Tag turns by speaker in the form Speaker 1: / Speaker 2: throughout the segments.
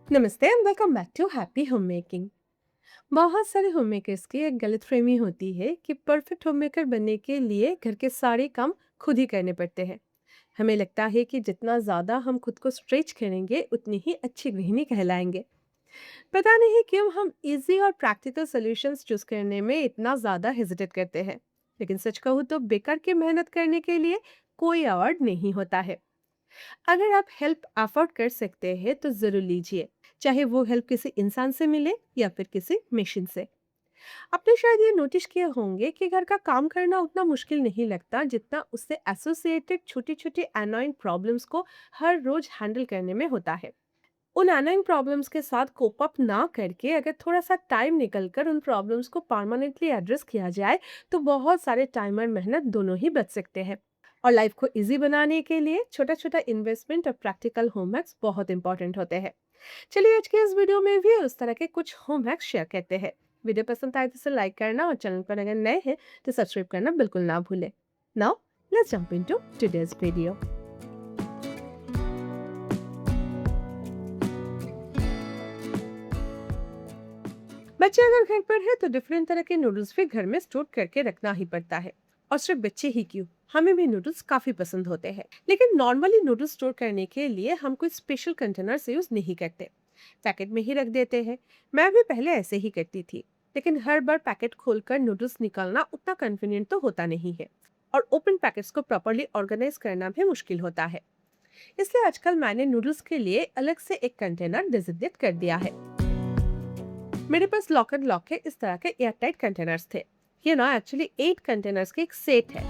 Speaker 1: नमस्ते and welcome back to happy home making. बहुत सारे होम मेकर्स की एक गलतफहमी होती है कि परफेक्ट होम मेकर बनने के लिए घर के सारे काम खुद ही करने पड़ते हैं। हमें लगता है कि जितना ज़्यादा हम खुद को स्ट्रेच करेंगे उतनी ही अच्छी गृहिणी कहलाएंगे। पता नहीं क्यों हम इजी और प्रैक्टिकल सॉल्यूशंस चूज करने में इतना ज़्यादा हेजिटेट करते हैं। लेकिन सच कहूँ तो बेकार की मेहनत करने के लिए कोई अवार्ड नहीं होता है। अगर आप हेल्प अफोर्ड कर सकते हैं तो ज़रूर लीजिए, चाहे वो हेल्प किसी इंसान से मिले या फिर किसी मशीन से। आपने शायद ये नोटिस किए होंगे कि घर का काम करना उतना मुश्किल नहीं लगता जितना उससे एसोसिएटेड छोटी छोटी अनोइंग प्रॉब्लम्स को हर रोज हैंडल करने में होता है। उन अनोइंग प्रॉब्लम्स के साथ कोप अप ना करके अगर थोड़ा सा टाइम निकल कर उन प्रॉब्लम्स को परमानेंटली एड्रेस किया जाए तो बहुत सारे टाइम और मेहनत दोनों ही बच सकते हैं। और लाइफ को इजी बनाने के लिए छोटा छोटा इन्वेस्टमेंट और प्रैक्टिकल होम हैक्स बहुत इंपॉर्टेंट होते हैं। चलिए आज के इस वीडियो में भी उस तरह के कुछ होम हैक्स शेयर करते हैं। वीडियो पसंद आए तो इसे लाइक करना और चैनल पर अगर नए हैं तो सब्सक्राइब करना बिल्कुल ना भूलें। Now let's jump into today's video. बच्चे अगर घर पर है तो डिफरेंट तरह के नूडल्स भी घर में स्टोर करके रखना ही पड़ता है। और सिर्फ बच्चे ही क्यों, हमें भी नूडल्स काफी पसंद होते हैं। लेकिन नॉर्मली नूडल्स स्टोर करने के लिए हम कोई स्पेशल कंटेनर से यूज नहीं करते, पैकेट में ही रख देते हैं। मैं भी पहले ऐसे ही करती थी, लेकिन हर बार पैकेट खोलकर नूडल्स निकालना उतना कन्वीनियंट तो होता नहीं है। और ओपन पैकेट्स को प्रॉपरली ऑर्गेनाइज करना भी मुश्किल होता है। इसलिए आजकल मैंने नूडल्स के लिए अलग से एक कंटेनर डेजिग्नेट कर दिया है। मेरे पास लॉक एंड लॉक के इस तरह के एयरटाइट कंटेनर्स थे। ये ना एक्चुअली 8 कंटेनर्स के एक सेट है।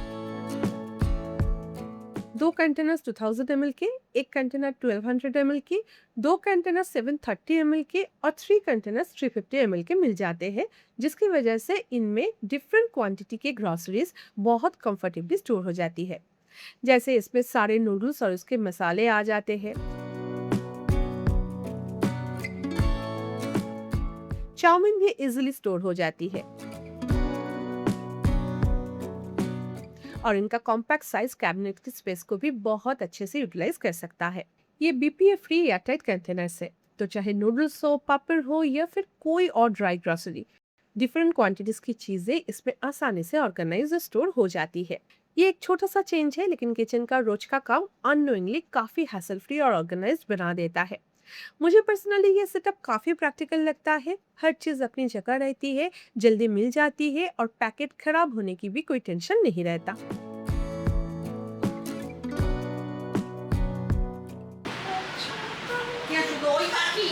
Speaker 1: दो कंटेनर्स 2000 ml के, एक कंटेनर 1200 ml की, दो कंटेनर 730 ml के और 3 कंटेनर्स 350 ml के मिल जाते हैं। जिसकी वजह से इनमें डिफरेंट क्वांटिटी के ग्रोसरीज बहुत कंफर्टेबली स्टोर हो जाती है। जैसे इसमें सारे नूडल्स और उसके मसाले आ जाते हैं। चाउमीन भी इजीली स्टोर हो जाती है और इनका कॉम्पैक्ट साइज कैबिनेट की स्पेस को भी बहुत अच्छे से यूटिलाइज कर सकता है। ये बीपीए फ्री एयरटाइट कंटेनर्स है, तो चाहे नूडल्स हो, पापड़ हो या फिर कोई और ड्राई ग्रोसरी, डिफरेंट क्वांटिटीज की चीजें इसमें आसानी से ऑर्गेनाइज और स्टोर हो जाती है। ये एक छोटा सा चेंज है, लेकिन किचन का रोज का काम अननोइंगली काफी हैसल फ्री और ऑर्गेनाइज्ड बना देता है। मुझे पर्सनली ये सेटअप काफी प्रैक्टिकल लगता है। हर चीज अपनी जगह रहती है, जल्दी मिल जाती है और पैकेट खराब होने की भी कोई टेंशन नहीं रहता।
Speaker 2: কি আছে গো? ওই পাখি,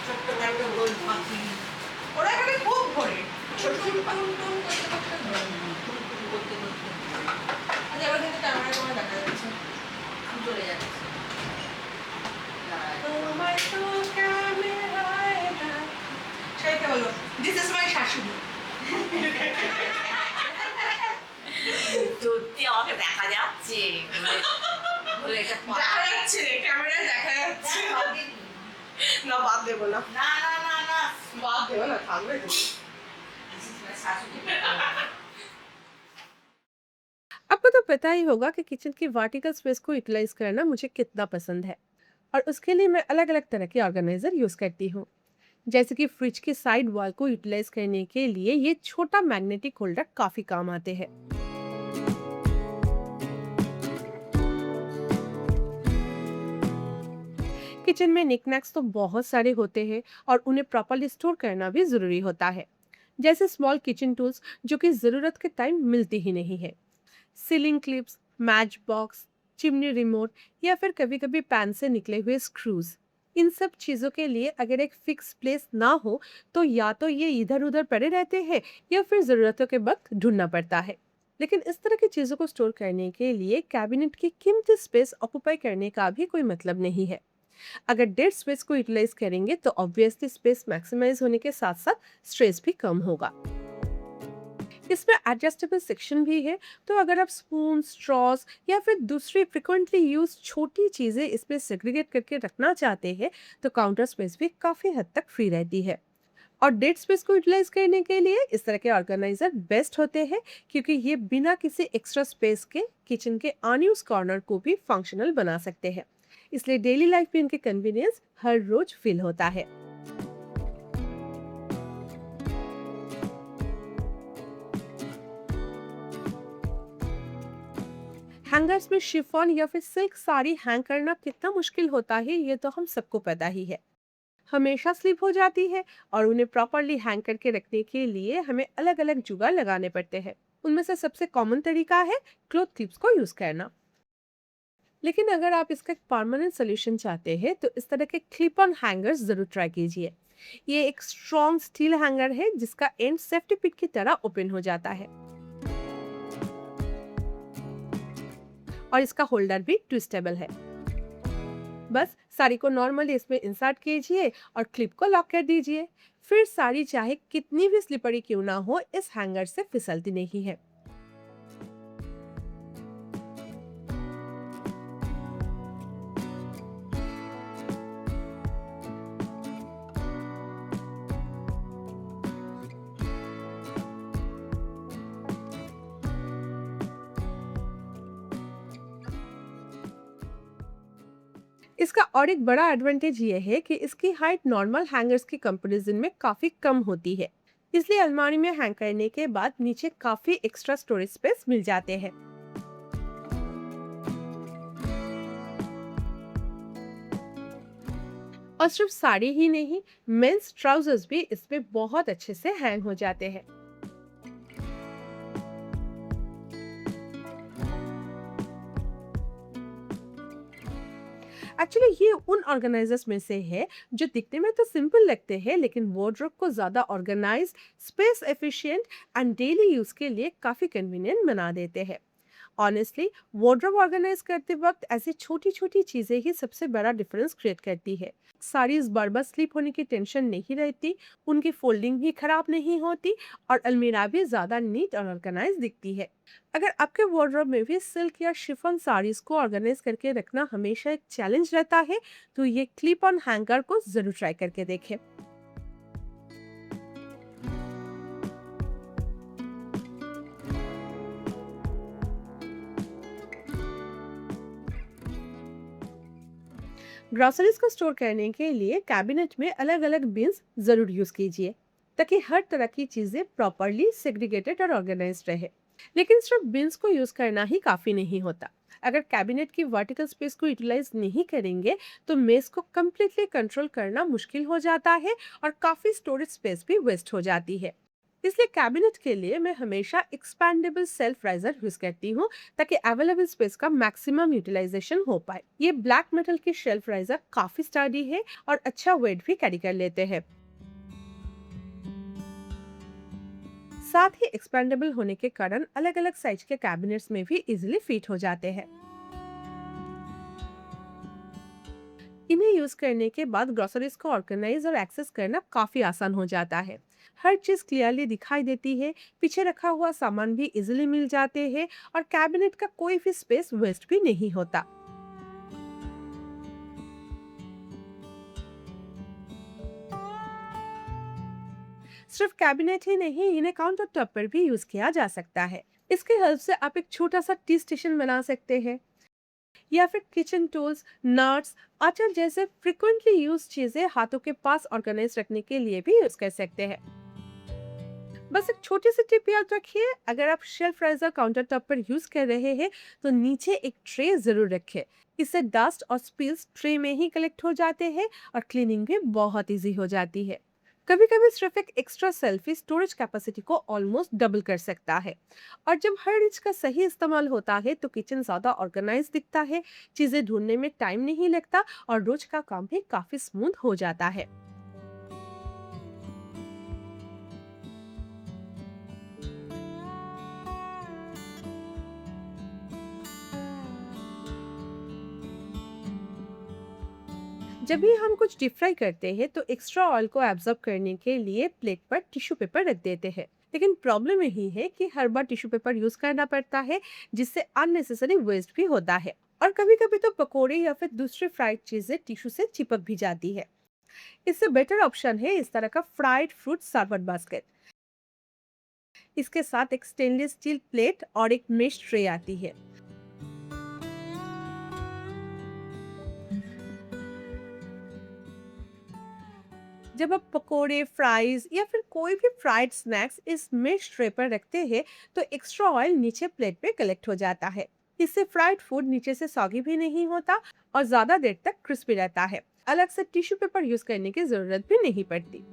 Speaker 2: ছোট্ট খাট্ট গোল পাখি। ওরা এখানে খুব ঘোরে। ছোট ছোট পাখি। করতে করতে। আচ্ছা, এবার কিন্তু ক্যামেরায় তোমার দেখা যাচ্ছে। আমি চলে যাচ্ছি। তোমার তো ক্যামেরায় সবাইকে বলো, দিস ইজ মাই শাশুড়ি।
Speaker 3: সত্যি আমাকে দেখা যাচ্ছে বলে এটা
Speaker 2: দেখা যাচ্ছে, ক্যামেরায় দেখা যাচ্ছে। না, বাদ দেবো না।
Speaker 3: না না না না
Speaker 2: বাদ দেবো না, থাকবে তো।
Speaker 3: শাশুড়ি
Speaker 1: आपको तो पता ही होगा कि किचन की वर्टिकल स्पेस को यूटिलाइज करना मुझे कितना पसंद है। और उसके लिए मैं अलग अलग तरह के ऑर्गेनाइजर यूज करती हूँ। जैसे कि फ्रिज के साइड वॉल को यूटिलाइज करने के लिए ये छोटा मैग्नेटिक होल्डर काफी काम आते हैं। किचन में निकनैक्स तो बहुत सारे होते हैं और उन्हें प्रॉपरली स्टोर करना भी जरूरी होता है। जैसे स्मॉल किचन टूल्स जो कि जरूरत के टाइम मिलती ही नहीं है, sealing clips, match box, chimney remote या फिर कभी कभी पैन से निकले हुए स्क्रूज। इन सब चीजों के लिए अगर एक फिक्स प्लेस ना हो तो या तो ये इधर उधर पड़े रहते हैं या फिर जरूरतों के वक्त ढूंढना पड़ता है। लेकिन इस तरह की चीजों को स्टोर करने के लिए कैबिनेट की कीमती स्पेस ऑक्यूपाई करने का भी कोई मतलब नहीं है। अगर डेड स्पेस को यूटिलाइज करेंगे तो ऑब्वियसली स्पेस मैक्सिमाइज होने के साथ साथ स्ट्रेस भी कम होगा। इसमें एडजस्टेबल सेक्शन भी है, तो अगर आप स्पून, स्ट्रॉस या फिर दूसरी फ्रिक्वेंटली यूज छोटी चीजें इसमें सेग्रीगेट करके रखना चाहते हैं तो काउंटर स्पेस भी काफी हद तक फ्री रहती है। और डेड स्पेस को यूटिलाइज करने के लिए इस तरह के ऑर्गेनाइजर बेस्ट होते हैं, क्योंकि ये बिना किसी एक्स्ट्रा स्पेस के किचन के अनयूज कॉर्नर को भी फंक्शनल बना सकते हैं। इसलिए डेली लाइफ में इनके कन्वीनियंस हर रोज फील होता है। हैंगर्स में शिफॉन या फिर सिल्क साड़ी हैंग करना कितना मुश्किल होता है ये तो हम सबको पता ही है। हमेशा स्लिप हो जाती है और उन्हें प्रॉपरली हैंग करके रखने के लिए हमें अलग अलग जुगाड़ लगाने पड़ते हैं। उनमें से सबसे कॉमन तरीका है क्लॉथ क्लिप्स को यूज करना। लेकिन अगर आप इसका एक परमानेंट सोल्यूशन चाहते हैं तो इस तरह के क्लिप ऑन हैंगर्स जरूर ट्राई कीजिए। ये एक स्ट्रॉन्ग स्टील हैंगर है जिसका एंड सेफ्टी पिन की तरह ओपन हो जाता है और इसका होल्डर भी ट्विस्टेबल है। बस साड़ी को नॉर्मली इसमें इंसर्ट कीजिए और क्लिप को लॉक कर दीजिए। फिर साड़ी चाहे कितनी भी स्लिपरी क्यों ना हो इस हैंगर से फिसलती नहीं है। इसका और एक बड़ा एडवांटेज ये है कि इसकी हाइट नॉर्मल हैंगर्स की कंपैरिजन में काफी कम होती है, इसलिए अलमारी में हैंग करने के बाद नीचे काफी एक्स्ट्रा स्टोरेज स्पेस मिल जाते हैं। और सिर्फ साड़ी ही नहीं, मेंस ट्राउजर्स भी इसमें बहुत अच्छे से हैंग हो जाते हैं। एक्चुअली ये उन ऑर्गेनाइजर्स में से है जो दिखने में तो सिंपल लगते हैं लेकिन वार्डरोब को ज्यादा organised, space efficient and daily use के लिए काफी कन्वीनियंट बना देते हैं। ऑनेस्टली वार्डरोब ऑर्गेनाइज करते वक्त ऐसी छोटी छोटी चीजें ही सबसे बड़ा डिफरेंस क्रिएट करती है। साड़ीज बार बार स्लिप होने की टेंशन नहीं रहती, उनकी फोल्डिंग भी खराब नहीं होती और अलमीरा भी ज्यादा नीट और ऑर्गेनाइज दिखती है। अगर आपके वार्डरोब में भी सिल्क या शिफॉन साड़ीज को ऑर्गेनाइज करके रखना हमेशा एक चैलेंज रहता है तो ये क्लिप ऑन हैंगर को जरूर ट्राई करके देखें। ग्रोसरीज को स्टोर करने के लिए कैबिनेट में अलग अलग बिन्स जरूर यूज कीजिए ताकि हर तरह की चीजें प्रॉपरली सेग्रीगेटेड और ऑर्गेनाइज्ड रहे। लेकिन सिर्फ बिन्स को यूज करना ही काफी नहीं होता। अगर कैबिनेट की वर्टिकल स्पेस को यूटिलाइज नहीं करेंगे तो मेस को कम्प्लीटली कंट्रोल करना मुश्किल हो जाता है और काफी स्टोरेज स्पेस भी वेस्ट हो जाती है। इसलिए कैबिनेट के लिए मैं हमेशा एक्सपैंडेबल सेल्फ राइजर यूज करती हूँ ताकि अवेलेबल स्पेस का मैक्सिमम यूटिलाइजेशन हो पाए। ये ब्लैक मेटल की शेल्फ राइजर काफी स्टडी है और अच्छा वेट भी कैरी कर लेते हैं। साथ ही एक्सपैंडेबल होने के कारण अलग अलग साइज के कैबिनेट्स में भी इजीली फिट हो जाते हैं। इन्हें यूज करने के बाद ग्रोसरीज को ऑर्गेनाइज और एक्सेस करना काफी आसान हो जाता है। हर चीज क्लियरली दिखाई देती है, पीछे रखा हुआ सामान भी इजीली मिल जाते हैं और कैबिनेट का कोई भी स्पेस वेस्ट भी नहीं होता। सिर्फ कैबिनेट ही नहीं, इन्हें काउंटर टॉप पर भी यूज किया जा सकता है। इसके हेल्प से आप एक छोटा सा टी स्टेशन बना सकते हैं या फिर किचन टूल्स, नट्स, आचार जैसे फ्रिक्वेंटली यूज चीजें हाथों के पास ऑर्गेनाइज रखने के लिए भी यूज कर सकते हैं। बस एक छोटी सी टिप याद रखिए, अगर आप शेल्फ राइजर काउंटर टॉप पर यूज कर रहे हैं तो नीचे एक ट्रे जरूर रखें। इससे डस्ट और स्पिल्स ट्रे में ही कलेक्ट हो जाते हैं और क्लीनिंग भी बहुत इजी हो जाती है। कभी कभी सिर्फ एक एक्स्ट्रा सेल्फी स्टोरेज कैपेसिटी को ऑलमोस्ट डबल कर सकता है। और जब हर इंच का सही इस्तेमाल होता है तो किचन ज्यादा ऑर्गेनाइज दिखता है, चीजें ढूंढने में टाइम नहीं लगता और रोज का काम भी काफी स्मूथ हो जाता है। जब भी हम कुछ डीप फ्राई करते हैं तो एक्स्ट्रा ऑयल को एब्जॉर्ब करने के लिए प्लेट पर टिश्यू पेपर रख देते हैं। लेकिन प्रॉब्लम यही है कि हर बार टिश्यू पेपर यूज करना पड़ता है जिससे अननेसेसरी वेस्ट भी होता है और कभी कभी तो पकोड़े या फिर दूसरी फ्राइड चीजें टिश्यू से चिपक भी जाती है। इससे बेटर ऑप्शन है इस तरह का फ्राइड फ्रूट सर्वर बास्केट। इसके साथ एक स्टेनलेस स्टील प्लेट और एक मेश ट्रे आती है। जब आप पकोड़े, फ्राइज या फिर कोई भी फ्राइड स्नैक्स इस मिक्स ट्रे पर रखते हैं तो एक्स्ट्रा ऑयल नीचे प्लेट पे कलेक्ट हो जाता है। इससे फ्राइड फूड नीचे से सॉगी भी नहीं होता और ज्यादा देर तक क्रिस्पी रहता है। अलग से टिश्यू पेपर यूज करने की जरूरत भी नहीं पड़ती।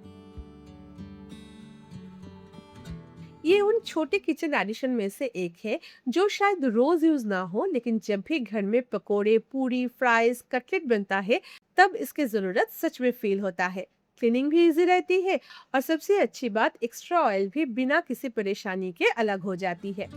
Speaker 1: ये उन छोटे किचन एडिशन में से एक है जो शायद रोज यूज ना हो, लेकिन जब भी घर में पकोड़े, पूरी, फ्राइज, कटलेट बनता है तब इसकी जरूरत सच में फील होता है। क्लीनिंग भी इजी रहती है और सबसे अच्छी बात, एक्स्ट्रा ऑयल भी बिना किसी परेशानी के अलग हो जाती है।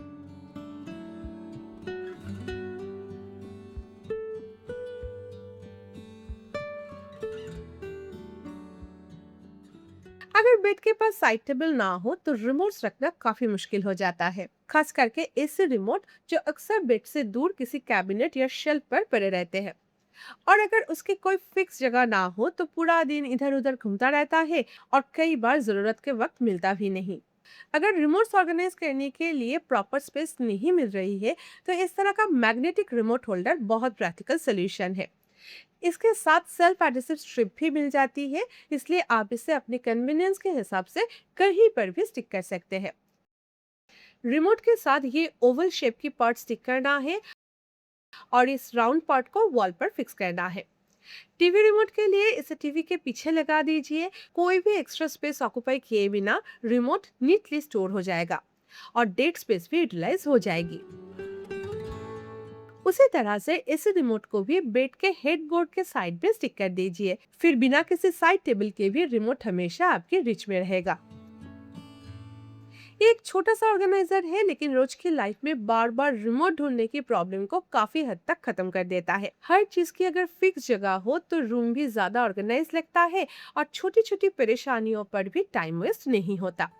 Speaker 1: अगर बेड के पास साइड टेबल ना हो तो रिमोट्स रखना काफी मुश्किल हो जाता है, खास करके ऐसे रिमोट जो अक्सर बेड से दूर किसी कैबिनेट या शेल्फ पर पड़े रहते हैं। और अगर उसकी कोई फिक्स जगह ना हो तो पूरा दिन इधर उधर घूमता रहता है और कई बार जरूरत के वक्त मिलता भी नहीं। अगर रिमोट्स ऑर्गेनाइज करने के लिए प्रॉपर स्पेस नहीं मिल रही है तो इस तरह का मैग्नेटिक रिमोट होल्डर बहुत प्रैक्टिकल सोल्यूशन है। इसके साथ सेल्फ एडिसिव स्ट्रिप भी मिल जाती है, इसलिए आप इसे अपने कन्वीनियंस के हिसाब से कहीं पर भी स्टिक कर सकते हैं। रिमोट के साथ ये ओवल शेप की पार्ट स्टिक करना है और इस राउंड पार्ट को वॉल पर फिक्स करना है। टीवी रिमोट के लिए इसे टीवी के पीछे लगा दीजिए। कोई भी एक्स्ट्रा स्पेस ऑक्यूपाई किए बिना रिमोट नीटली स्टोर हो जाएगा और डेड स्पेस भी यूटिलाइज हो जाएगी। उसी तरह से इस रिमोट को भी बेड के हेडबोर्ड के साइड में स्टिक कर दीजिए। फिर बिना किसी साइड टेबल के भी रिमोट हमेशा आपके रिच में रहेगा। ये एक छोटा सा ऑर्गेनाइजर है, लेकिन रोज की लाइफ में बार बार रिमोट ढूंढने की प्रॉब्लम को काफी हद तक खत्म कर देता है। हर चीज की अगर फिक्स जगह हो तो रूम भी ज्यादा ऑर्गेनाइज लगता है और छोटी छोटी परेशानियों पर भी टाइम वेस्ट नहीं होता।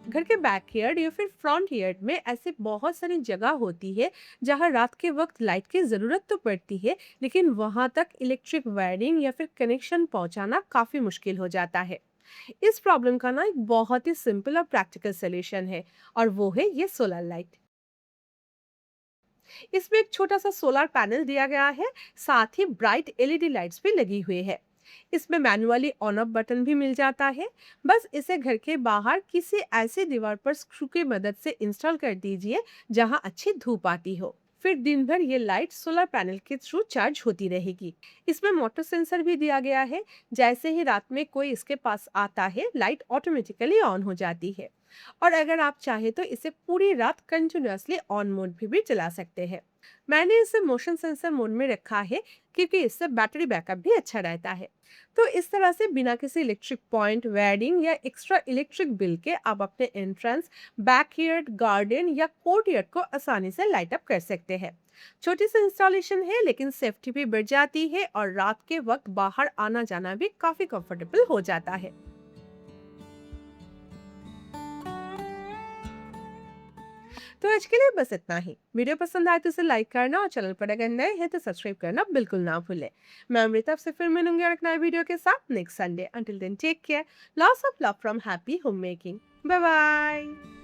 Speaker 1: घर के बैकयार्ड या फिर फ्रंट यार्ड में ऐसे बहुत सारी जगह होती है जहां रात के वक्त लाइट की जरूरत तो पड़ती है, लेकिन वहां तक इलेक्ट्रिक वायरिंग या फिर कनेक्शन पहुंचाना काफी मुश्किल हो जाता है। इस प्रॉब्लम का ना एक बहुत ही सिंपल और प्रैक्टिकल सोल्यूशन है और वो है ये सोलर लाइट। इसमें एक छोटा सा सोलर पैनल दिया गया है, साथ ही ब्राइट एलईडी लाइट्स भी लगी हुई है। इसमें मैनुअली ऑन ऑफ बटन भी मिल जाता है। बस इसे घर के बाहर किसी ऐसी दीवार पर स्क्रू की मदद से इंस्टॉल कर दीजिए जहां अच्छी धूप आती हो। फिर दिन भर ये लाइट सोलर पैनल के थ्रू चार्ज होती रहेगी। इसमें मोटर सेंसर भी दिया गया है, जैसे ही रात में कोई इसके पास आता है लाइट ऑटोमेटिकली ऑन हो जाती है। और अगर आप चाहे तो इसे पूरी रात कंटिन्यूअसली ऑन मोड भी चला सकते हैं। मैंने इसे मोशन सेंसर मोड में रखा है क्योंकि इससे बैटरी बैकअप भी अच्छा रहता है। तो इस तरह से बिना किसी इलेक्ट्रिक पॉइंट, वायरिंग या एक्स्ट्रा इलेक्ट्रिक बिल के आप अपने एंट्रेंस, बैकयार्ड, गार्डन या कोर्टयार्ड को आसानी से लाइट अप कर सकते हैं। छोटी सी इंस्टॉलेशन है, लेकिन सेफ्टी भी बढ़ जाती है और रात के वक्त बाहर आना जाना भी काफी कंफर्टेबल हो जाता है। तो आज के लिए बस इतना ही। वीडियो पसंद आए तो इसे लाइक करना और चैनल पर अगर नए हैं तो सब्सक्राइब करना बिल्कुल ना भूलें। मैं अमृता आपसे फिर मिलूंगी और एक नए वीडियो के साथ next Sunday. Until then take care, lots of love from happy home making. Bye bye.